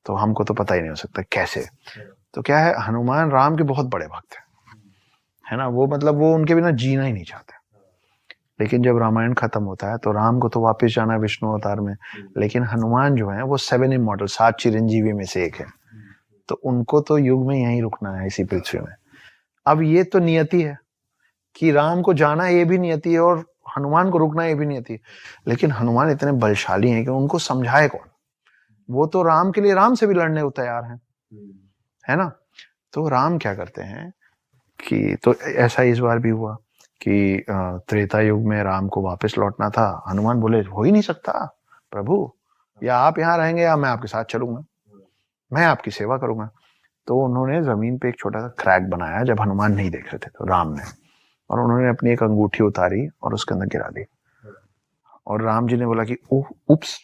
तो हमको तो पता ही नहीं हो सकता कैसे। तो क्या है, हनुमान राम के बहुत बड़े भक्त है ना, वो मतलब वो उनके बिना जीना ही नहीं चाहते। लेकिन जब रामायण खत्म होता है तो राम को तो वापस जाना है विष्णु अवतार में, लेकिन हनुमान जो है वो 7 इमॉर्टल, 7 चिरंजीवी में से एक है, तो उनको तो युग में यहीं रुकना है इसी पृथ्वी में। अब ये तो नियति है कि राम को जाना ये भी नियति है और हनुमान को रुकना ये भी नियति है, लेकिन हनुमान इतने बलशाली हैं कि उनको समझाए कौन। वो तो राम के लिए राम से भी लड़ने को तैयार हैं, है ना। तो राम क्या करते हैं कि, तो ऐसा इस बार भी हुआ कि त्रेता युग में राम को वापस लौटना था। हनुमान बोले हो ही नहीं सकता प्रभु, या आप यहाँ रहेंगे या मैं आपके साथ चलूंगा, मैं आपकी सेवा करूंगा। तो उन्होंने जमीन पे एक छोटा सा क्रैक बनाया जब हनुमान नहीं देख रहे थे, तो राम ने, और उन्होंने अपनी एक अंगूठी उतारी और उसके अंदर गिरा दी। और राम जी ने बोला कि ओह उप्स,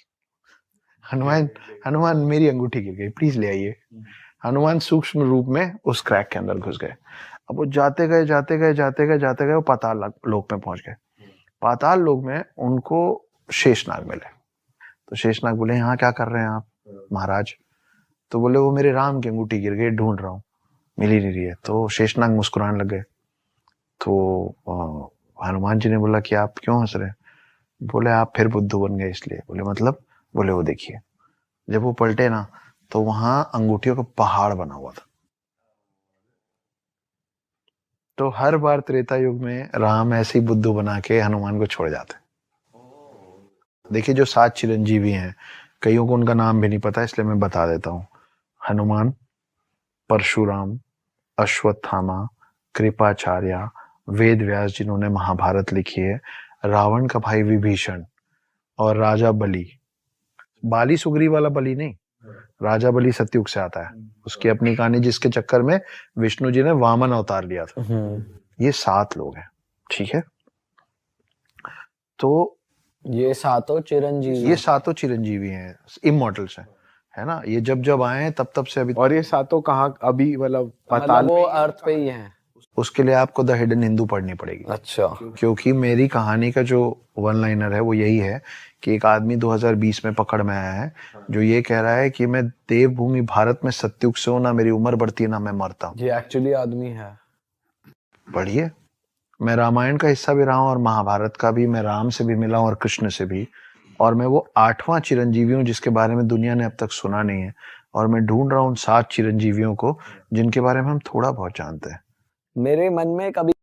हनुमान हनुमान मेरी अंगूठी गिर गई, प्लीज ले आइए। हनुमान सूक्ष्म रूप में उस क्रैक के अंदर घुस गए। अब वो जाते गए वो पाताल लोक में पहुंच गए। पाताल लोक में उनको शेषनाग मिले। तो शेषनाग बोले यहाँ क्या कर रहे हैं आप महाराज। तो बोले वो मेरे राम की अंगूठी गिर गई, ढूंढ रहा हूँ, मिल ही नहीं रही है। तो शेषनाग मुस्कुराने लग गए। तो हनुमान जी ने बोला कि आप क्यों हंस रहे हैं। बोले आप फिर बुद्धू बन गए इसलिए। बोले मतलब। बोले वो देखिए, जब वो पलटे ना तो वहां अंगूठियों का पहाड़ बना हुआ था। तो हर बार त्रेता युग में राम ऐसे ही बुद्धू बना के हनुमान को छोड़ जाते। देखिए जो 7 चिरंजीवी हैं, कईयों को उनका नाम भी नहीं पता, इसलिए मैं बता देता हूँ। हनुमान, परशुराम, अश्वत्थामा, कृपाचार्य, वेद व्यास जिन्होंने महाभारत लिखी है, रावण का भाई विभीषण, और राजा बलि। बाली सुग्रीव वाला बलि नहीं, राजा बलि सतयुग से आता है, उसकी अपनी कहानी, जिसके चक्कर में विष्णु जी ने वामन अवतार लिया था। ये 7 लोग हैं, ठीक है। तो ये सातों चिरंजीवी हैं, इमॉर्टल्स हैं, है ना। ये जब जब आए हैं तब से अभी। और ये सातों कहाँ अभी मतलब पाताल वो अर्थ पे ही हैं। उसके लिए आपको द हिडन हिंदू पढ़नी पड़ेगी। अच्छा। क्योंकि मेरी कहानी का जो वन लाइनर है वो यही है कि एक आदमी 2020 में पकड़ में आया है जो ये कह रहा है कि मैं देवभूमि भारत में सतयुग से हूं, ना मेरी उम्र बढ़ती है ना मैं मरता हूं। ये एक्चुअली आदमी है। पढ़िए, मैं रामायण का हिस्सा भी रहा हूं और महाभारत का भी, मैं राम से भी मिला हूं और कृष्ण से भी, और मैं वो 8वां चिरंजीवी हूं जिसके बारे में दुनिया ने अब तक सुना नहीं है, और मैं ढूंढ रहा हूं उन 7 चिरंजीवियों को जिनके बारे में हम थोड़ा बहुत जानते हैं। मेरे मन में कभी